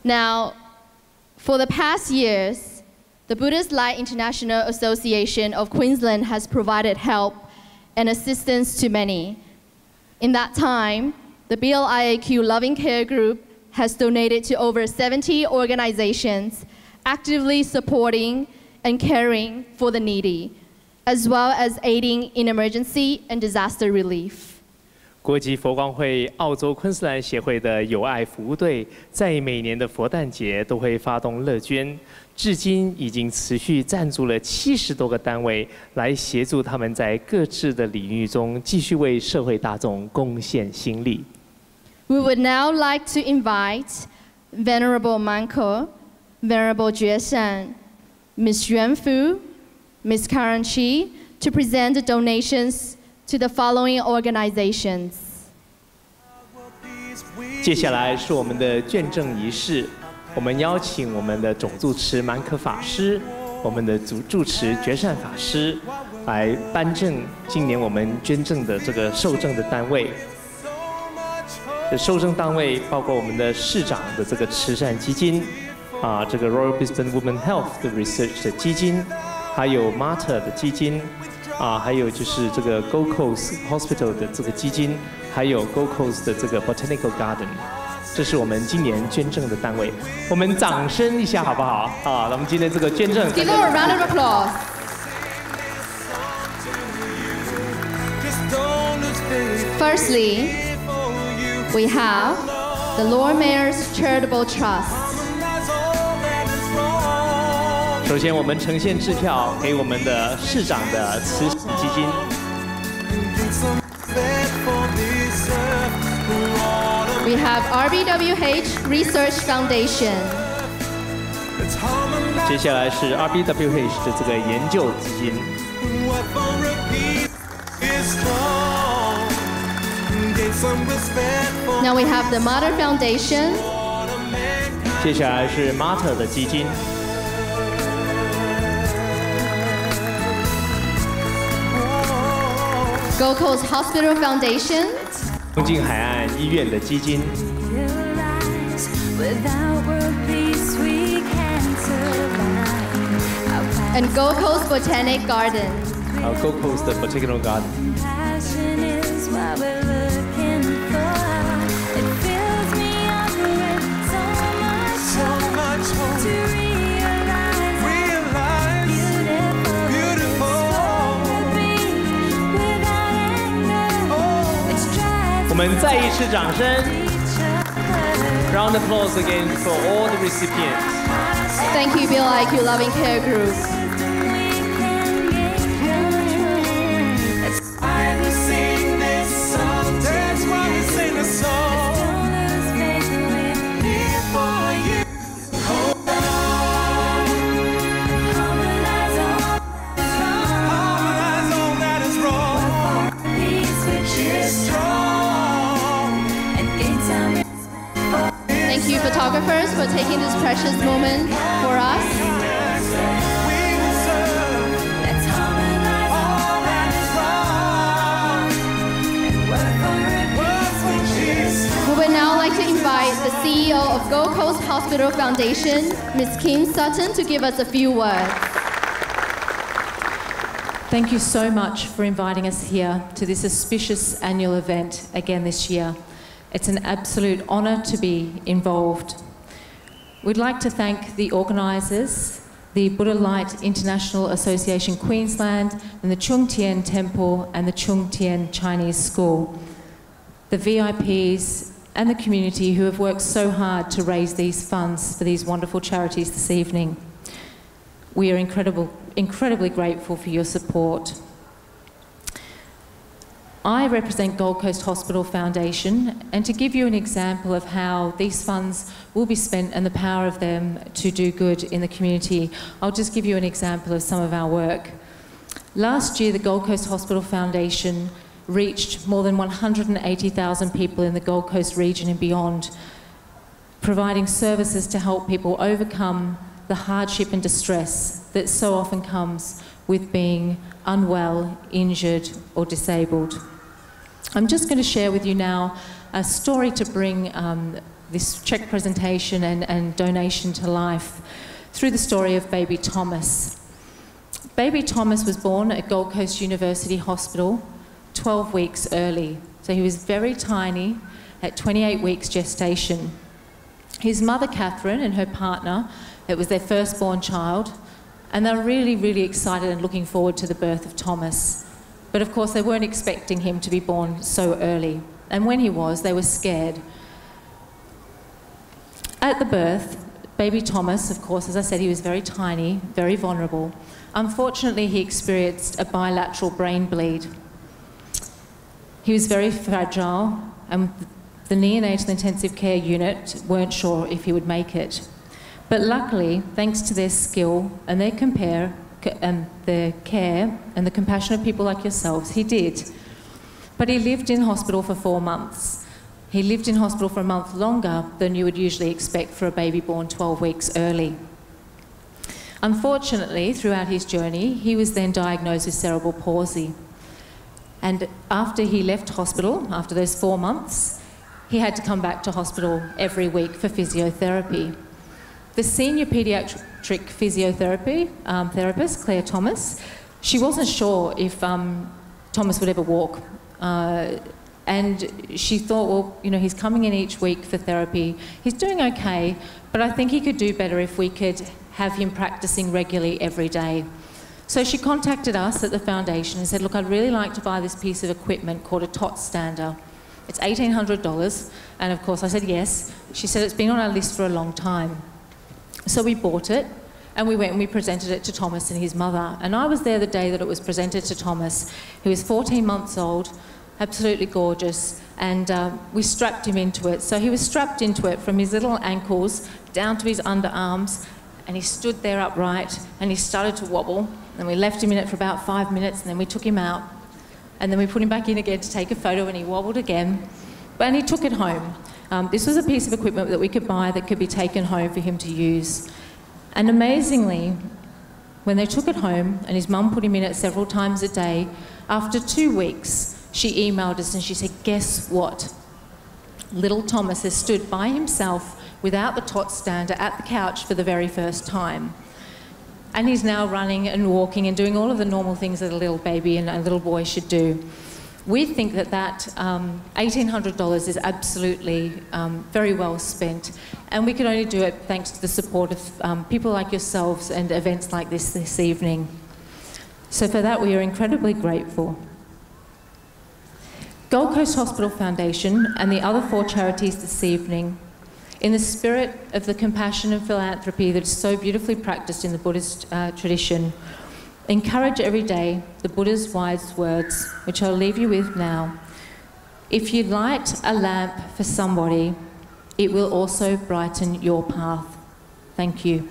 Now, for the past years, the Buddhist Light International Association of Queensland has provided help and assistance to many. In that time, the BLIAQ Loving Care Group has donated to over 70 organizations actively supporting and caring for the needy, as well as aiding in emergency and disaster relief. 国际佛光会澳洲昆士兰协会的友爱服务队，在每年的佛诞节都会发动乐捐，至今已经持续赞助了70多个单位，来协助他们在各自的领域中继续为社会大众贡献心力。We would now like to invite Venerable Manko, Venerable Jue Shan, Ms. Yuan Fu, Ms. Karen Chi to present the donations to the following organizations. 接下来是我们的捐赠仪式，我们邀请我们的总住持满可法师，我们的主住持觉善法师来颁证今年我们捐赠的这个受赠的单位。受赠单位包括我们的市长的这个慈善基金，这个 Royal Brisbane Women Health 的 Research 的基金，还有 Mater 的基金。还有就是这个 Gold Coast Hospital 的这个基金，还有 Gold Coast 的这个 Botanical Garden， 这是我们今年捐赠的单位。我们掌声一下好不好？那我们今天这个捐赠 ，Give them a round of applause. Firstly, we have the Lord Mayor's Charitable Trust. 首先，我们呈现支票给我们的市长的慈善基金。We have RBWH Research Foundation. 接下来是 RBWH 的这个研究基金。Now we have the Mater Foundation. 接下来是 Mater 的基金。Gold Coast Hospital Foundation. 东京海岸医院的基金。And Gold Coast Botanic Garden. Gold Coast Botanical Garden. Beautiful. 我们再一次掌声 ，round of applause again for all the recipients. Thank you, BLIAQ Loving Care Group. Thank you, photographers, for taking this precious moment for us. We would now like to invite the CEO of Gold Coast Hospital Foundation, Ms. Kim Sutton, to give us a few words. Thank you so much for inviting us here to this auspicious annual event again this year. It's an absolute honour to be involved. We'd like to thank the organisers, the Buddha Light International Association Queensland and the Chung Tian Temple and the Chung Tian Chinese School, the VIPs and the community who have worked so hard to raise these funds for these wonderful charities this evening. We are incredibly grateful for your support. I represent Gold Coast Hospital Foundation, and to give you an example of how these funds will be spent and the power of them to do good in the community, I'll just give you an example of some of our work. Last year, the Gold Coast Hospital Foundation reached more than 180,000 people in the Gold Coast region and beyond, providing services to help people overcome the hardship and distress that so often comes with being unwell, injured, or disabled. I'm just going to share with you now a story to bring this cheque presentation and donation to life through the story of baby Thomas. Baby Thomas was born at Gold Coast University Hospital 12 weeks early. So he was very tiny at 28 weeks gestation. His mother, Catherine, and her partner, it was their firstborn child, and they were really, really excited and looking forward to the birth of Thomas. But of course, they weren't expecting him to be born so early. And when he was, they were scared. At the birth, baby Thomas, of course, as I said, he was very tiny, very vulnerable. Unfortunately, he experienced a bilateral brain bleed. He was very fragile, and the neonatal intensive care unit weren't sure if he would make it. But luckily, thanks to their skill and their care and the compassion of people like yourselves, he did. But he lived in hospital for 4 months. He lived in hospital for a month longer than you would usually expect for a baby born 12 weeks early. Unfortunately, throughout his journey, he was then diagnosed with cerebral palsy. And after he left hospital, after those 4 months, he had to come back to hospital every week for physiotherapy. The senior paediatric physiotherapy therapist, Claire Thomas, she wasn't sure if Thomas would ever walk. And she thought, well, you know, he's coming in each week for therapy. He's doing okay, but I think he could do better if we could have him practicing regularly every day. So she contacted us at the foundation and said, look, I'd really like to buy this piece of equipment called a tot stander. It's $1,800, and of course I said yes. She said it's been on our list for a long time. So we bought it, and we went and we presented it to Thomas and his mother. And I was there the day that it was presented to Thomas. He was 14 months old, absolutely gorgeous, and we strapped him into it. So he was strapped into it from his little ankles down to his underarms, and he stood there upright, and he started to wobble. And we left him in it for about 5 minutes, and then we took him out. And then we put him back in again to take a photo, and he wobbled again. And he took it home. This was a piece of equipment that we could buy that could be taken home for him to use. And amazingly, when they took it home, and his mum put him in it several times a day, after 2 weeks, she emailed us and she said, guess what? Little Thomas has stood by himself without the tot stander at the couch for the very first time. And he's now running and walking and doing all of the normal things that a little baby and a little boy should do. We think that $1,800 is absolutely very well spent, and we can only do it thanks to the support of people like yourselves and events like this evening. So for that, we are incredibly grateful. Gold Coast Hospital Foundation and the other 4 charities this evening, in the spirit of the compassion and philanthropy that is so beautifully practiced in the Buddhist tradition, encourage every day the Buddha's wise words, which I'll leave you with now. If you light a lamp for somebody, it will also brighten your path. Thank you.